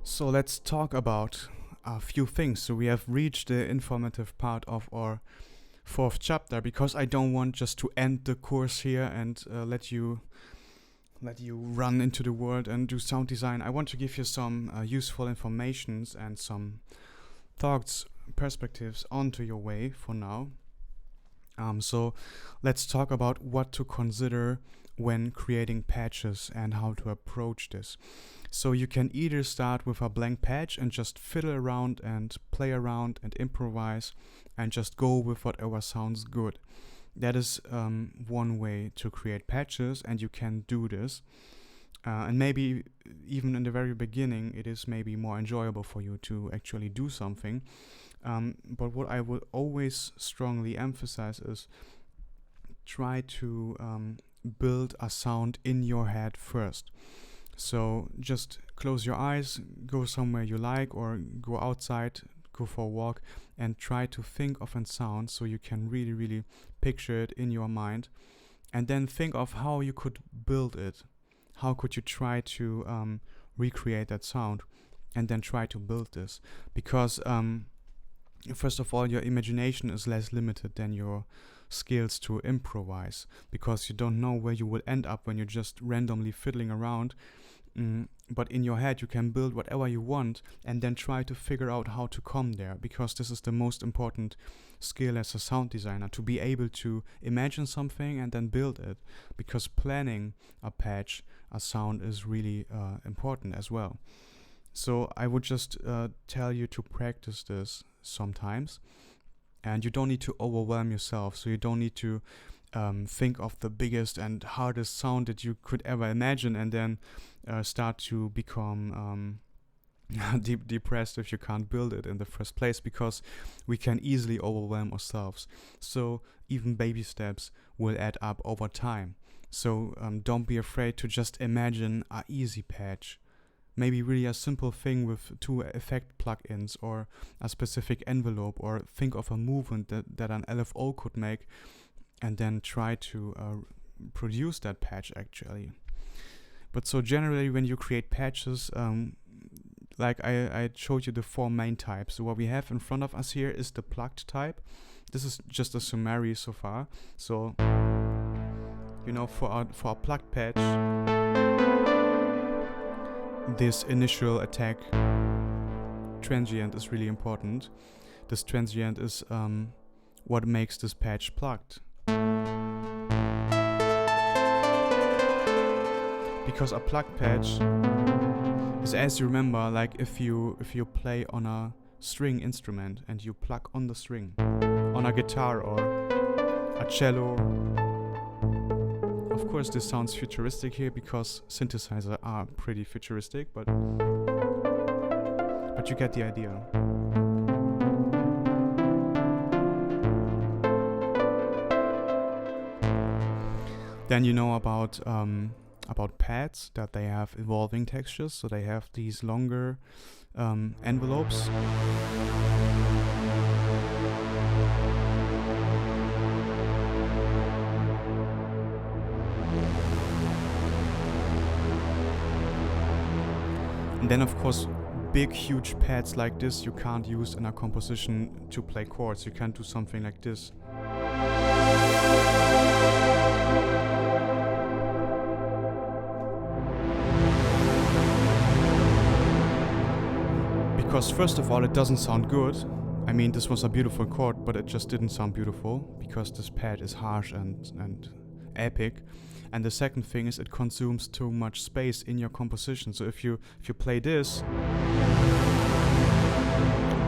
So let's talk about a few things. So we have reached the informative part of our fourth chapter because I don't want just to end the course here and let you run into the world and do sound design. I want to give you some useful informations and some thoughts, perspectives onto your way for now. So let's talk about what to consider when creating patches and how to approach this. So you can either start with a blank patch and just fiddle around and play around and improvise and just go with whatever sounds good. That is one way to create patches, and you can do this. And maybe even in the very beginning, it is maybe more enjoyable for you to actually do something. But what I would always strongly emphasize is try to build a sound in your head first. So just close your eyes, go somewhere you like, or go outside, go for a walk, and try to think of a sound so you can really, really picture it in your mind. And then think of how you could build it. How could you try to recreate that sound? And then try to build this. Because first of all, your imagination is less limited than your skills to improvise, because you don't know where you will end up when you're just randomly fiddling around. But in your head you can build whatever you want and then try to figure out how to come there, because this is the most important skill as a sound designer, to be able to imagine something and then build it, because planning a patch, a sound, is really important as well. So I would just tell you to practice this sometimes, and you don't need to overwhelm yourself. So you don't need to think of the biggest and hardest sound that you could ever imagine and then start to become depressed if you can't build it in the first place, because we can easily overwhelm ourselves. So even baby steps will add up over time. So don't be afraid to just imagine a easy patch. Maybe really a simple thing with 2 effect plugins or a specific envelope, or think of a movement that an LFO could make, and then try to produce that patch actually. But so generally when you create patches, like I showed you the 4 main types. So what we have in front of us here is the plugged type. This is just a summary so far. So, for a plugged patch, this initial attack transient is really important. This transient is what makes this patch plugged. Because a plugged patch is, as you remember, like if you play on a string instrument and you plug on the string, on a guitar or a cello. Of course this sounds futuristic here because synthesizers are pretty futuristic, but you get the idea. Then you know about pads, that they have evolving textures, so they have these longer envelopes. And then of course big huge pads like this you can't use in a composition to play chords. You can't do something like this. Because first of all, it doesn't sound good. I mean, this was a beautiful chord, but it just didn't sound beautiful because this pad is harsh and epic. And the second thing is it consumes too much space in your composition. So if you play this,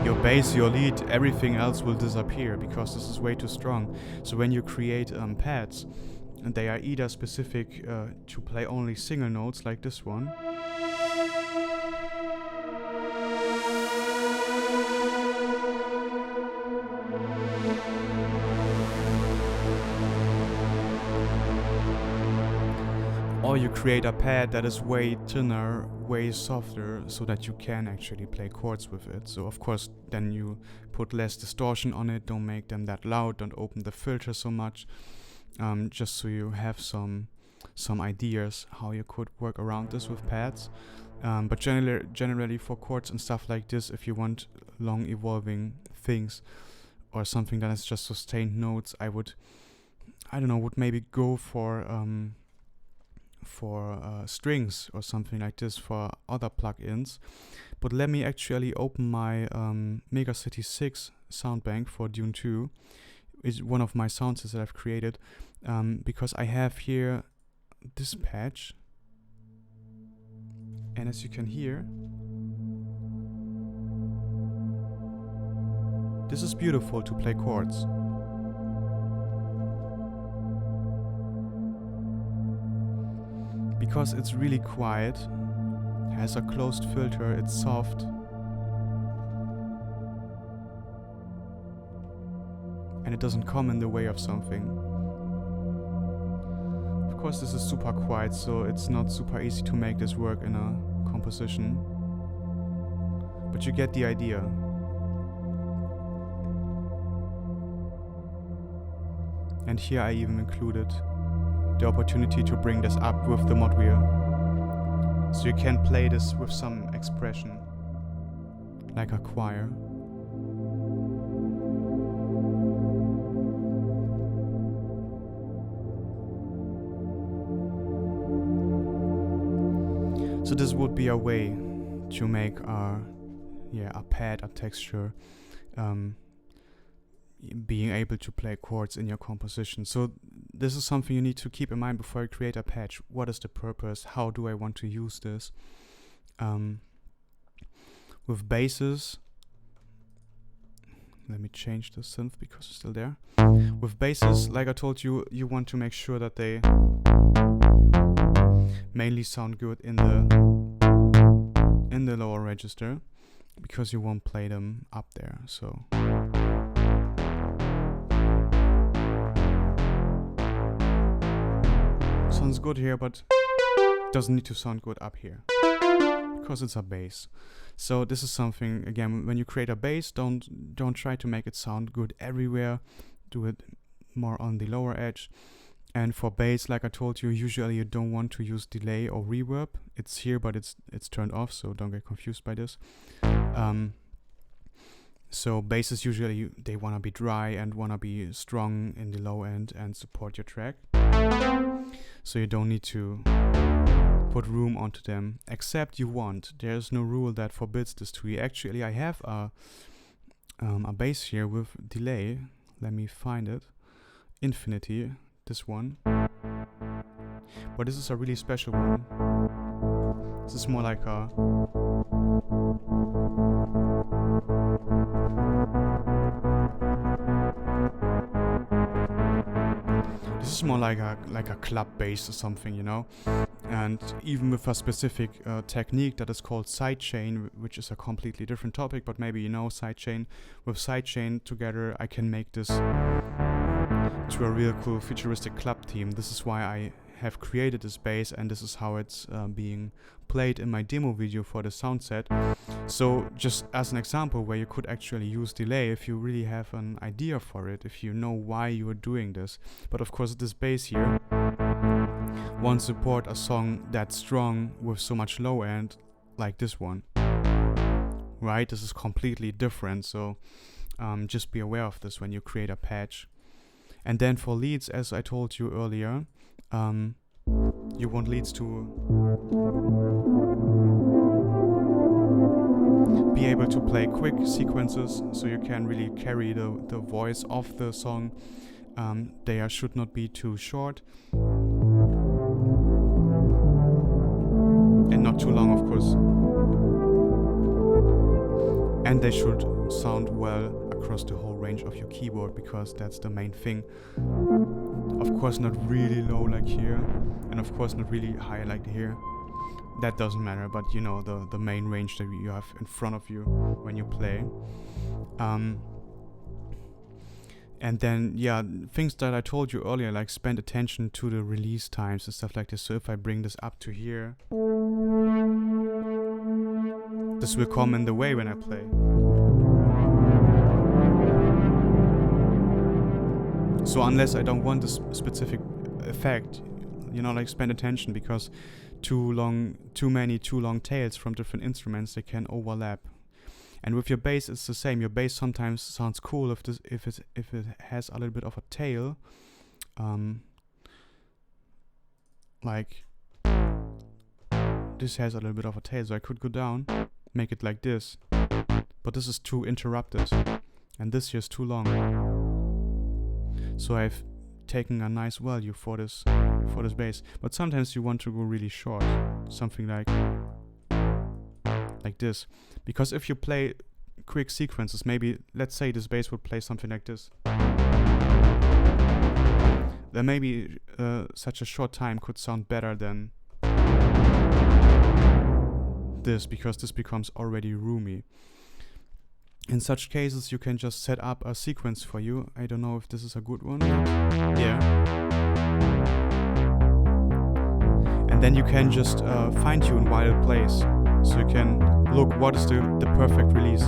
your bass, your lead, everything else will disappear because this is way too strong. So when you create pads, and they are either specific to play only single notes like this one, or you create a pad that is way thinner, way softer, so that you can actually play chords with it. So of course then you put less distortion on it, don't make them that loud, don't open the filter so much, just so you have some ideas how you could work around this with pads. But generally for chords and stuff like this, if you want long evolving things or something that is just sustained notes, would maybe go for strings or something like this for other plugins. But let me actually open my Mega City 6 sound bank for Dune 2. It's one of my sound sets that I've created, because I have here this patch, and as you can hear, this is beautiful to play chords. Because it's really quiet, has a closed filter, it's soft. And it doesn't come in the way of something. Of course, this is super quiet, so it's not super easy to make this work in a composition. But you get the idea. And here I even included the opportunity to bring this up with the mod wheel. So you can play this with some expression, like a choir. So this would be a way to make a pad, a texture, being able to play chords in your composition. So this is something you need to keep in mind before you create a patch. What is the purpose? How do I want to use this? With basses, let me change the synth because it's still there. With basses, like I told you, you want to make sure that they mainly sound good in the lower register, because you won't play them up there. So sounds good here, but doesn't need to sound good up here because it's a bass. So this is something, again, when you create a bass, don't try to make it sound good everywhere. Do it more on the lower edge. And for bass, like I told you, usually you don't want to use delay or reverb. It's here, but it's turned off, so don't get confused by this. So basses usually they wanna be dry and wanna be strong in the low end and support your track. So you don't need to put room onto them, except you want. There's no rule that forbids this to you. Actually, I have a bass here with delay. Let me find it. Infinity. This one, but this is a really special one. This is more like a club bass or something, you know. And even with a specific technique that is called sidechain, which is a completely different topic, but maybe you know sidechain. With sidechain together, I can make this to a real cool futuristic club theme. This is why I have created this bass, and this is how it's being played in my demo video for the sound set. So just as an example where you could actually use delay if you really have an idea for it, if you know why you are doing this. But of course this bass here won't support a song that strong with so much low end like this one, right? This is completely different, so just be aware of this when you create a patch. And then for leads, as I told you earlier, you want leads to be able to play quick sequences, so you can really carry the voice of the song. They should not be too short. And not too long, of course. And they should sound well across the whole range of your keyboard, because that's the main thing. Of course not really low like here, and of course not really high like here. That doesn't matter, but you know the main range that you have in front of you when you play. And then, yeah, things that I told you earlier, like spend attention to the release times and stuff like this. So if I bring this up to here, this will come in the way when I play. So unless I don't want this specific effect, you know, like spend attention, because too long tails from different instruments, they can overlap. And with your bass, it's the same. Your bass sometimes sounds cool if it has a little bit of a tail, like this has a little bit of a tail. So I could go down, make it like this, but this is too interrupted, and this here is too long. So I've taken a nice value for this bass. But sometimes you want to go really short, something like this, because if you play quick sequences, maybe let's say this bass would play something like this, then maybe such a short time could sound better than this, because this becomes already roomy. In such cases, you can just set up a sequence for you. I don't know if this is a good one. Yeah. And then you can just fine-tune while it plays. So you can look what is the perfect release.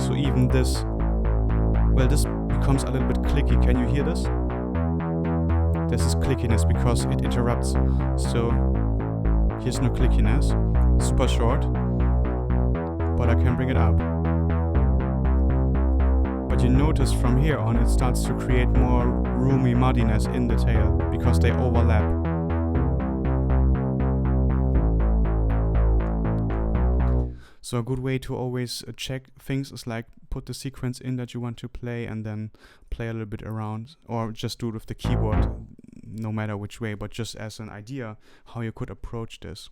So even this, well, this becomes a little bit clicky. Can you hear this? This is clickiness because it interrupts. So here's no clickiness. Super short, but I can bring it up. But you notice from here on it starts to create more roomy muddiness in the tail because they overlap. So a good way to always check things is like put the sequence in that you want to play and then play a little bit around, or just do it with the keyboard, no matter which way, but just as an idea how you could approach this.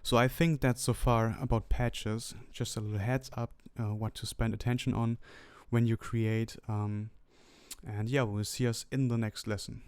So I think that's so far about patches, just a little heads up what to spend attention on when you create. And yeah, we'll see us in the next lesson.